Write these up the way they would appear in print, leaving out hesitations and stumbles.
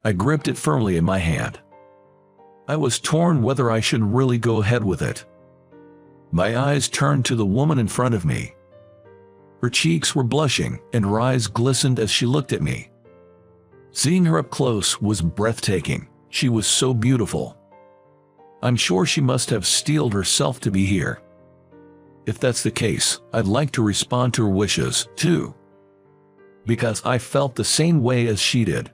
I gripped it firmly in my hand. I was torn whether I should really go ahead with it. My eyes turned to the woman in front of me. Her cheeks were blushing, and her eyes glistened as she looked at me. Seeing her up close was breathtaking. She was so beautiful. I'm sure she must have steeled herself to be here. If that's the case, I'd like to respond to her wishes, too. Because I felt the same way as she did.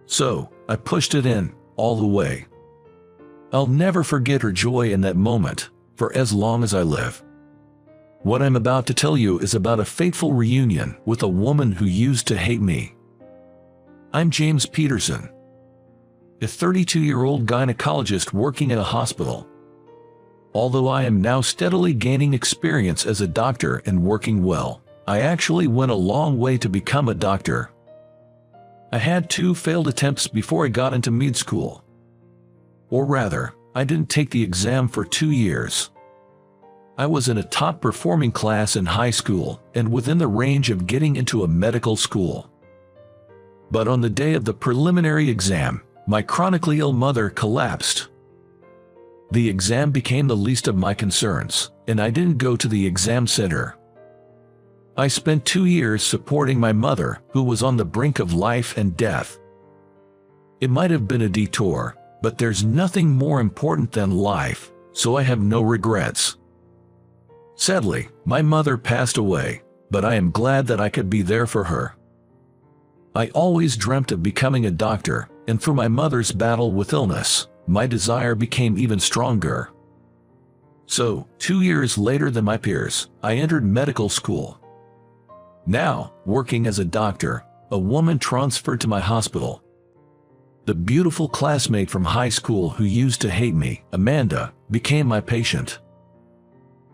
So, I pushed it in, all the way. I'll never forget her joy in that moment, for as long as I live. What I'm about to tell you is about a fateful reunion with a woman who used to hate me. I'm James Peterson, a 32-year-old gynecologist working at a hospital. Although I am now steadily gaining experience as a doctor and working well, I actually went a long way to become a doctor. I had 2 failed attempts before I got into med school. Or rather, I didn't take the exam for 2 years. I was in a top-performing class in high school and within the range of getting into a medical school. But on the day of the preliminary exam, my chronically ill mother collapsed. The exam became the least of my concerns, and I didn't go to the exam center. I spent 2 years supporting my mother, who was on the brink of life and death. It might have been a detour, but there's nothing more important than life, so I have no regrets. Sadly, my mother passed away, but I am glad that I could be there for her. I always dreamt of becoming a doctor, and through my mother's battle with illness, my desire became even stronger. So, 2 years later than my peers, I entered medical school. Now, working as a doctor, a woman transferred to my hospital. The beautiful classmate from high school who used to hate me, Amanda, became my patient.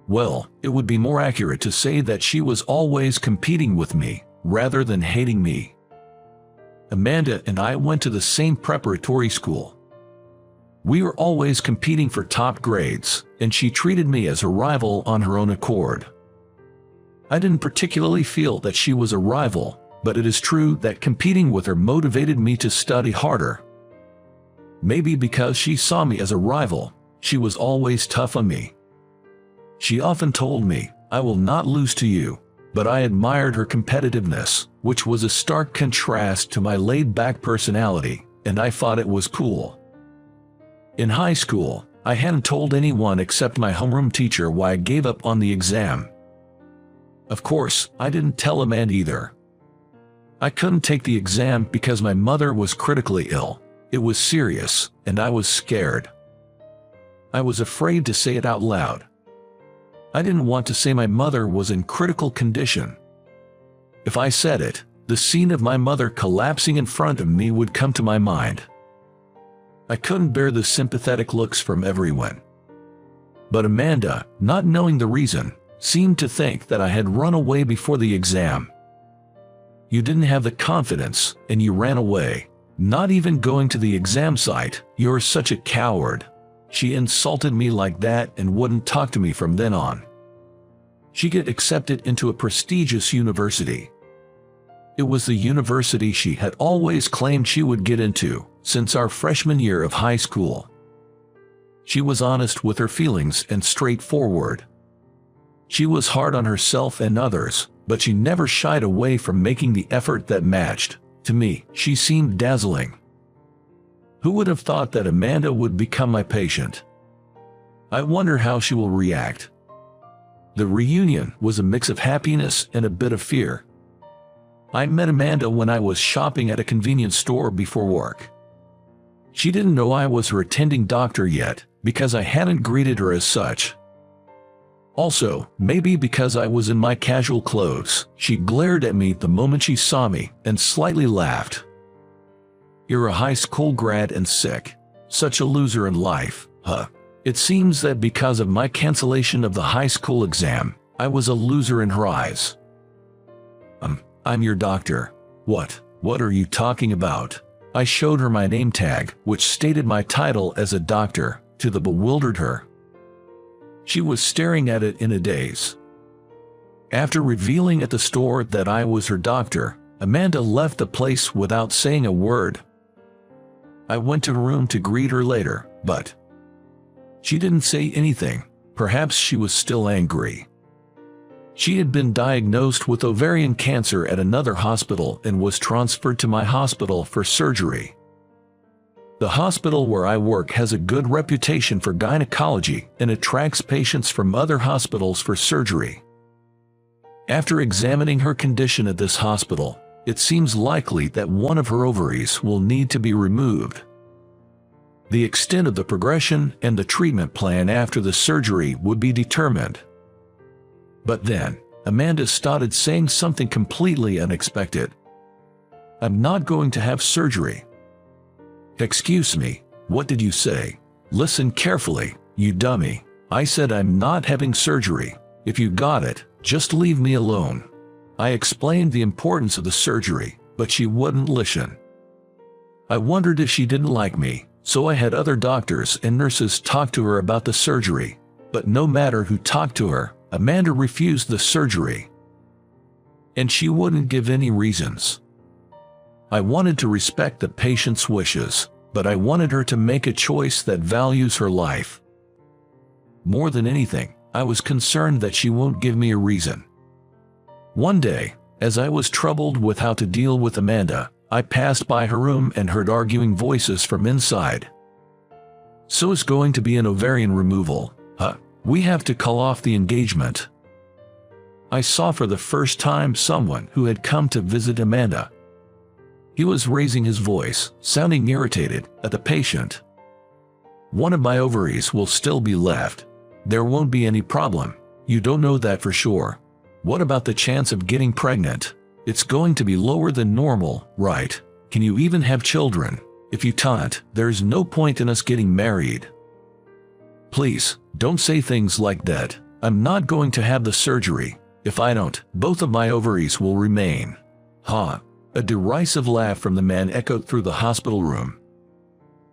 Well, it would be more accurate to say that she was always competing with me, rather than hating me. Amanda and I went to the same preparatory school. We were always competing for top grades, and she treated me as a rival on her own accord. I didn't particularly feel that she was a rival, but it is true that competing with her motivated me to study harder. Maybe because she saw me as a rival, she was always tough on me. She often told me, "I will not lose to you," but I admired her competitiveness, which was a stark contrast to my laid-back personality, and I thought it was cool. In high school, I hadn't told anyone except my homeroom teacher why I gave up on the exam. Of course, I didn't tell Amanda either. I couldn't take the exam because my mother was critically ill. It was serious, and I was scared. I was afraid to say it out loud. I didn't want to say my mother was in critical condition. If I said it, the scene of my mother collapsing in front of me would come to my mind. I couldn't bear the sympathetic looks from everyone. But Amanda, not knowing the reason, seemed to think that I had run away before the exam. "You didn't have the confidence, and you ran away. Not even going to the exam site, you're such a coward." She insulted me like that and wouldn't talk to me from then on. She got accepted into a prestigious university. It was the university she had always claimed she would get into, since our freshman year of high school. She was honest with her feelings and straightforward. She was hard on herself and others, but she never shied away from making the effort that matched. To me, she seemed dazzling. Who would have thought that Amanda would become my patient? I wonder how she will react. The reunion was a mix of happiness and a bit of fear. I met Amanda when I was shopping at a convenience store before work. She didn't know I was her attending doctor yet, because I hadn't greeted her as such. Also, maybe because I was in my casual clothes, she glared at me the moment she saw me and slightly laughed. "You're a high school grad and sick. Such a loser in life, huh?" It seems that because of my cancellation of the high school exam, I was a loser in her eyes. I'm your doctor." What are you talking about?" I showed her my name tag, which stated my title as a doctor, to the bewildered her. She was staring at it in a daze. After revealing at the store that I was her doctor, Amanda left the place without saying a word. I went to her room to greet her later, but she didn't say anything. Perhaps she was still angry. She had been diagnosed with ovarian cancer at another hospital and was transferred to my hospital for surgery. The hospital where I work has a good reputation for gynecology and attracts patients from other hospitals for surgery. After examining her condition at this hospital, it seems likely that one of her ovaries will need to be removed. The extent of the progression and the treatment plan after the surgery would be determined. But then, Amanda started saying something completely unexpected. "I'm not going to have surgery." "Excuse me, what did you say?" "Listen carefully, you dummy. I said I'm not having surgery. If you got it, just leave me alone." I explained the importance of the surgery, but she wouldn't listen. I wondered if she didn't like me, so I had other doctors and nurses talk to her about the surgery. But no matter who talked to her, Amanda refused the surgery. And she wouldn't give any reasons. I wanted to respect the patient's wishes, but I wanted her to make a choice that values her life. More than anything, I was concerned that she won't give me a reason. One day, as I was troubled with how to deal with Amanda, I passed by her room and heard arguing voices from inside. "So it's going to be an ovarian removal, huh? We have to call off the engagement." I saw for the first time someone who had come to visit Amanda. He was raising his voice, sounding irritated at the patient. "One of my ovaries will still be left. There won't be any problem. You don't know that for sure. What about the chance of getting pregnant? It's going to be lower than normal, right? Can you even have children? If you can't, there's no point in us getting married. Please, don't say things like that. I'm not going to have the surgery. If I don't, both of my ovaries will remain." "Huh?" A derisive laugh from the man echoed through the hospital room.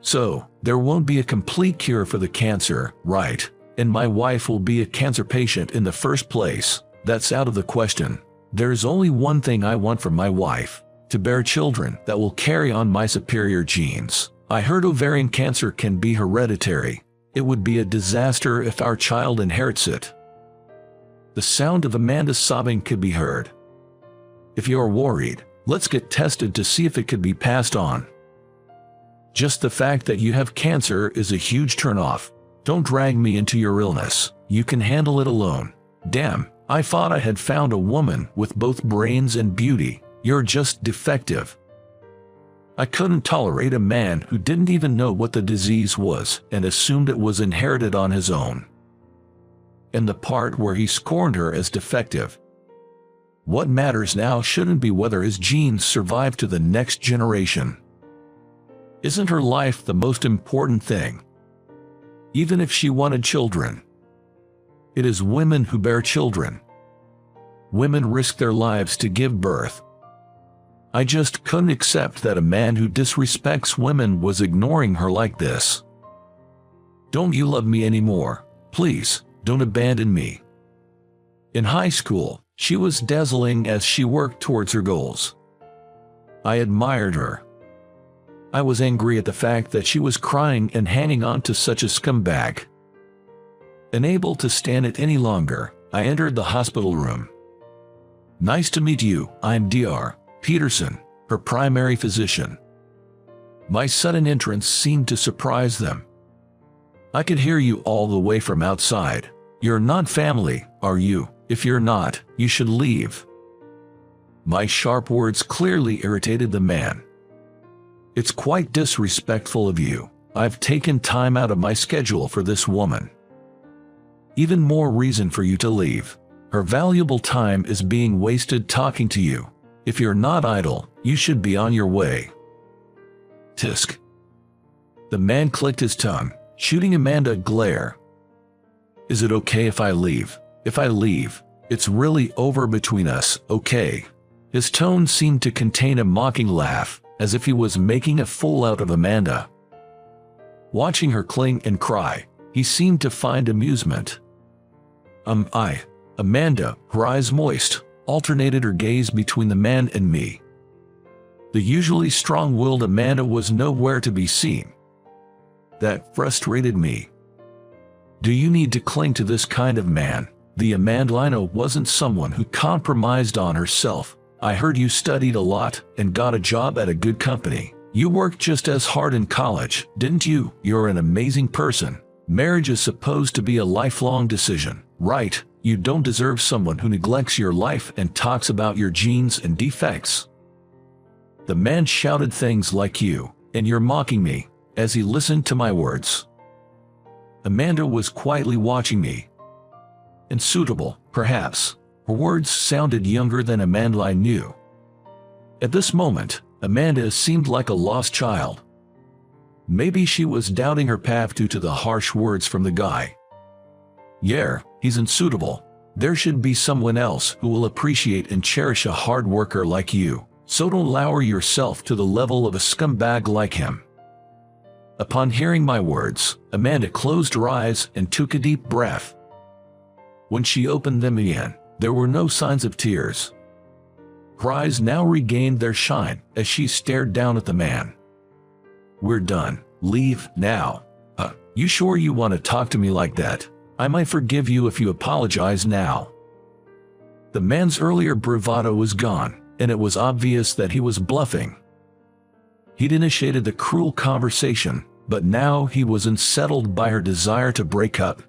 "So, there won't be a complete cure for the cancer, right? And my wife will be a cancer patient in the first place. That's out of the question. There's only one thing I want from my wife: to bear children that will carry on my superior genes. I heard ovarian cancer can be hereditary. It would be a disaster if our child inherits it." The sound of Amanda's sobbing could be heard. "If you're worried, let's get tested to see if it could be passed on. Just the fact that you have cancer is a huge turnoff. Don't drag me into your illness. You can handle it alone." "Damn, I thought I had found a woman with both brains and beauty. You're just defective." I couldn't tolerate a man who didn't even know what the disease was and assumed it was inherited on his own. And the part where he scorned her as defective. What matters now shouldn't be whether his genes survive to the next generation. Isn't her life the most important thing? Even if she wanted children. It is women who bear children. Women risk their lives to give birth. I just couldn't accept that a man who disrespects women was ignoring her like this. "Don't you love me anymore? Please, don't abandon me." In high school, she was dazzling as she worked towards her goals. I admired her. I was angry at the fact that she was crying and hanging on to such a scumbag. Unable to stand it any longer, I entered the hospital room. "Nice to meet you, I'm Dr. Peterson, her primary physician." My sudden entrance seemed to surprise them. "I could hear you all the way from outside. You're not family, are you? If you're not, you should leave." My sharp words clearly irritated the man. "It's quite disrespectful of you. I've taken time out of my schedule for this woman. Even more reason for you to leave. Her valuable time is being wasted talking to you. If you're not idle, you should be on your way." Tisk. The man clicked his tongue, shooting Amanda a glare. "Is it okay if I leave? If I leave, it's really over between us, okay?" His tone seemed to contain a mocking laugh, as if he was making a fool out of Amanda. Watching her cling and cry, he seemed to find amusement. Amanda, her eyes moist, alternated her gaze between the man and me. The usually strong-willed Amanda was nowhere to be seen. That frustrated me. Do you need to cling to this kind of man? The Amanda I know wasn't someone who compromised on herself. I heard you studied a lot and got a job at a good company. You worked just as hard in college, didn't you? You're an amazing person. Marriage is supposed to be a lifelong decision, right? You don't deserve someone who neglects your life and talks about your genes and defects. The man shouted things like you, and you're mocking me, as he listened to my words. Amanda was quietly watching me. Unsuitable, perhaps. Her words sounded younger than Amanda I knew. At this moment, Amanda seemed like a lost child. Maybe she was doubting her path due to the harsh words from the guy. Yeah, he's unsuitable. There should be someone else who will appreciate and cherish a hard worker like you, so don't lower yourself to the level of a scumbag like him. Upon hearing my words, Amanda closed her eyes and took a deep breath. When she opened them again, there were no signs of tears. Her eyes now regained their shine as she stared down at the man. We're done. Leave now. You sure you want to talk to me like that? I might forgive you if you apologize now. The man's earlier bravado was gone, and it was obvious that he was bluffing. He'd initiated the cruel conversation, but now he was unsettled by her desire to break up.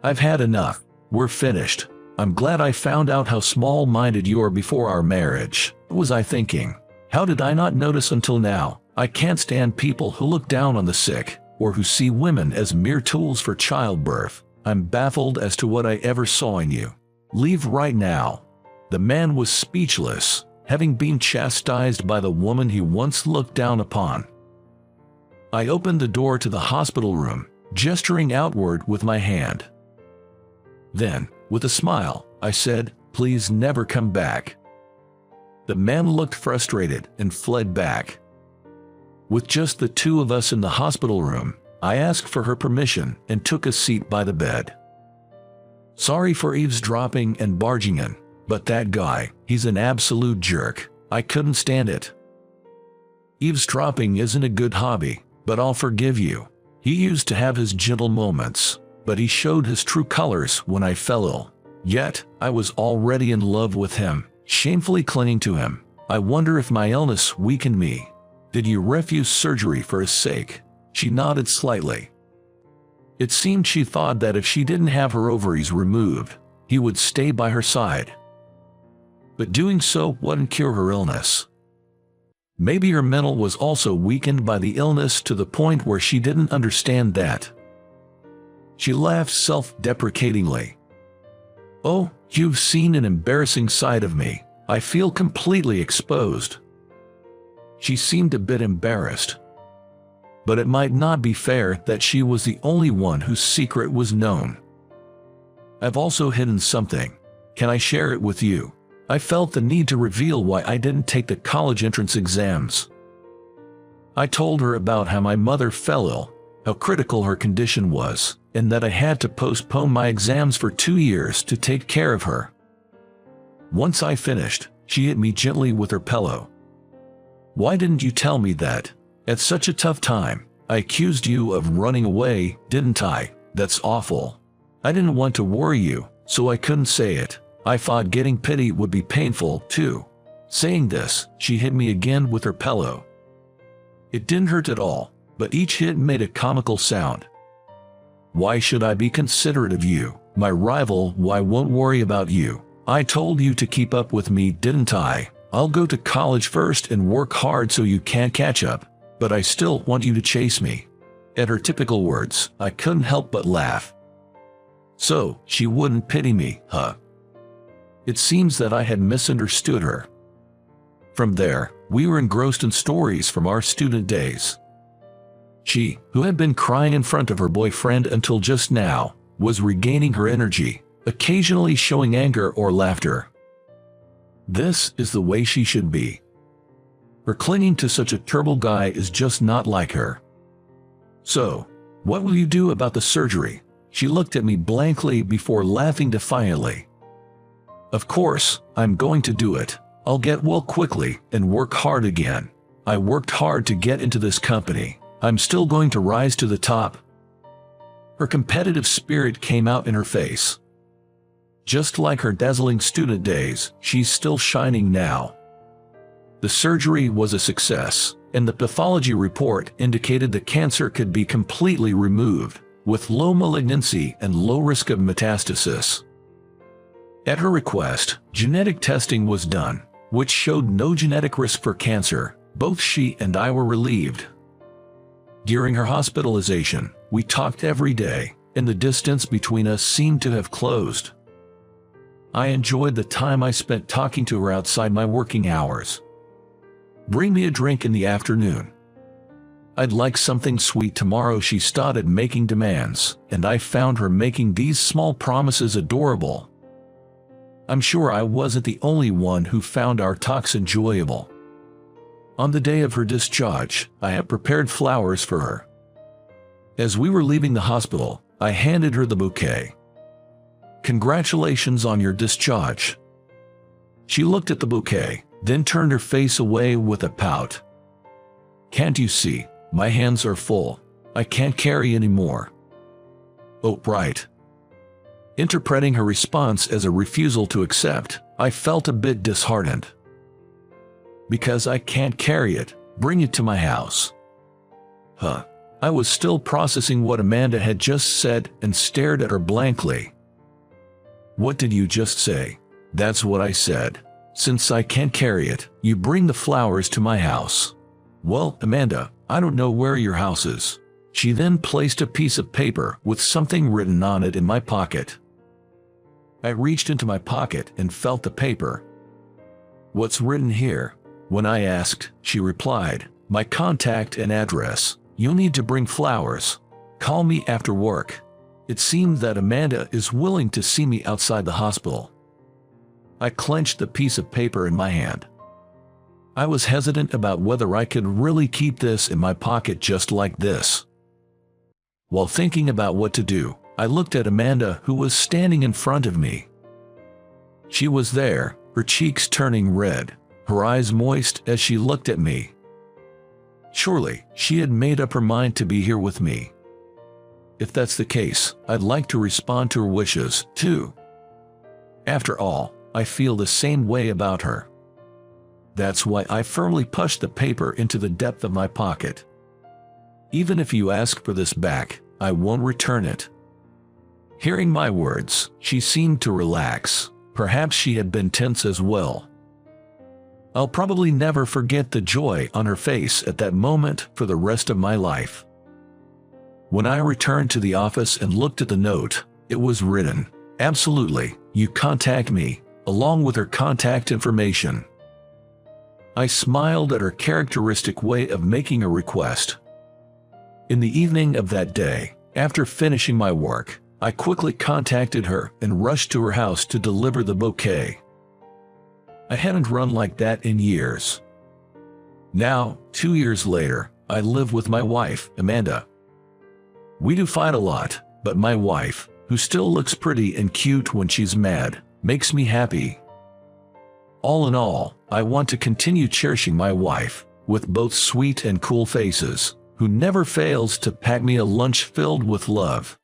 I've had enough. We're finished. I'm glad I found out how small-minded you are before our marriage. What was I thinking? How did I not notice until now? I can't stand people who look down on the sick, or who see women as mere tools for childbirth. I'm baffled as to what I ever saw in you. Leave right now. The man was speechless, having been chastised by the woman he once looked down upon. I opened the door to the hospital room, gesturing outward with my hand. Then, with a smile, I said, "Please never come back." The man looked frustrated and fled back. With just the two of us in the hospital room, I asked for her permission and took a seat by the bed. Sorry for eavesdropping and barging in, but that guy, he's an absolute jerk. I couldn't stand it. Eavesdropping isn't a good hobby, but I'll forgive you. He used to have his gentle moments, but he showed his true colors when I fell ill. Yet, I was already in love with him, shamefully clinging to him. I wonder if my illness weakened me. Did you refuse surgery for his sake? She nodded slightly. It seemed she thought that if she didn't have her ovaries removed, he would stay by her side. But doing so wouldn't cure her illness. Maybe her mental was also weakened by the illness to the point where she didn't understand that. She laughed self-deprecatingly. Oh, you've seen an embarrassing side of me. I feel completely exposed. She seemed a bit embarrassed. But it might not be fair that she was the only one whose secret was known. I've also hidden something. Can I share it with you? I felt the need to reveal why I didn't take the college entrance exams. I told her about how my mother fell ill, how critical her condition was, and that I had to postpone my exams for 2 years to take care of her. Once I finished, she hit me gently with her pillow. Why didn't you tell me that? At such a tough time, I accused you of running away, didn't I? That's awful. I didn't want to worry you, so I couldn't say it. I thought getting pity would be painful, too. Saying this, she hit me again with her pillow. It didn't hurt at all, but each hit made a comical sound. Why should I be considerate of you, my rival? Why won't worry about you? I told you to keep up with me, didn't I? I'll go to college first and work hard so you can't catch up, but I still want you to chase me. At her typical words, I couldn't help but laugh. So, she wouldn't pity me, huh? It seems that I had misunderstood her. From there, we were engrossed in stories from our student days. She, who had been crying in front of her boyfriend until just now, was regaining her energy, occasionally showing anger or laughter. This is the way she should be. Her clinging to such a terrible guy is just not like her. So, what will you do about the surgery? She looked at me blankly before laughing defiantly. Of course, I'm going to do it. I'll get well quickly and work hard again. I worked hard to get into this company. I'm still going to rise to the top." Her competitive spirit came out in her face. Just like her dazzling student days, she's still shining now. The surgery was a success, and the pathology report indicated the cancer could be completely removed, with low malignancy and low risk of metastasis. At her request, genetic testing was done, which showed no genetic risk for cancer. Both she and I were relieved. During her hospitalization, we talked every day, and the distance between us seemed to have closed. I enjoyed the time I spent talking to her outside my working hours. "Bring me a drink in the afternoon. I'd like something sweet tomorrow." She started making demands, and I found her making these small promises adorable. I'm sure I wasn't the only one who found our talks enjoyable. On the day of her discharge, I had prepared flowers for her. As we were leaving the hospital, I handed her the bouquet. "Congratulations on your discharge." She looked at the bouquet, then turned her face away with a pout. "Can't you see? My hands are full. I can't carry anymore." "Oh, right." Interpreting her response as a refusal to accept, I felt a bit disheartened. "Because I can't carry it, bring it to my house." Huh. I was still processing what Amanda had just said and stared at her blankly. "What did you just say?" "That's what I said. Since I can't carry it, you bring the flowers to my house." "Well, Amanda, I don't know where your house is." She then placed a piece of paper with something written on it in my pocket. I reached into my pocket and felt the paper. "What's written here?" When I asked, she replied, "My contact and address. You'll need to bring flowers. Call me after work." It seemed that Amanda is willing to see me outside the hospital. I clenched the piece of paper in my hand. I was hesitant about whether I could really keep this in my pocket just like this. While thinking about what to do, I looked at Amanda, who was standing in front of me. She was there, her cheeks turning red, her eyes moist as she looked at me. Surely, she had made up her mind to be here with me. If that's the case, I'd like to respond to her wishes, too. After all, I feel the same way about her. That's why I firmly pushed the paper into the depth of my pocket. "Even if you ask for this back, I won't return it." Hearing my words, she seemed to relax. Perhaps she had been tense as well. I'll probably never forget the joy on her face at that moment for the rest of my life. When I returned to the office and looked at the note, it was written, "Absolutely, you contact me," along with her contact information. I smiled at her characteristic way of making a request. In the evening of that day, after finishing my work, I quickly contacted her and rushed to her house to deliver the bouquet. I hadn't run like that in years. Now, 2 years later, I live with my wife, Amanda. We do fight a lot, but my wife, who still looks pretty and cute when she's mad, makes me happy. All in all, I want to continue cherishing my wife, with both sweet and cool faces, who never fails to pack me a lunch filled with love.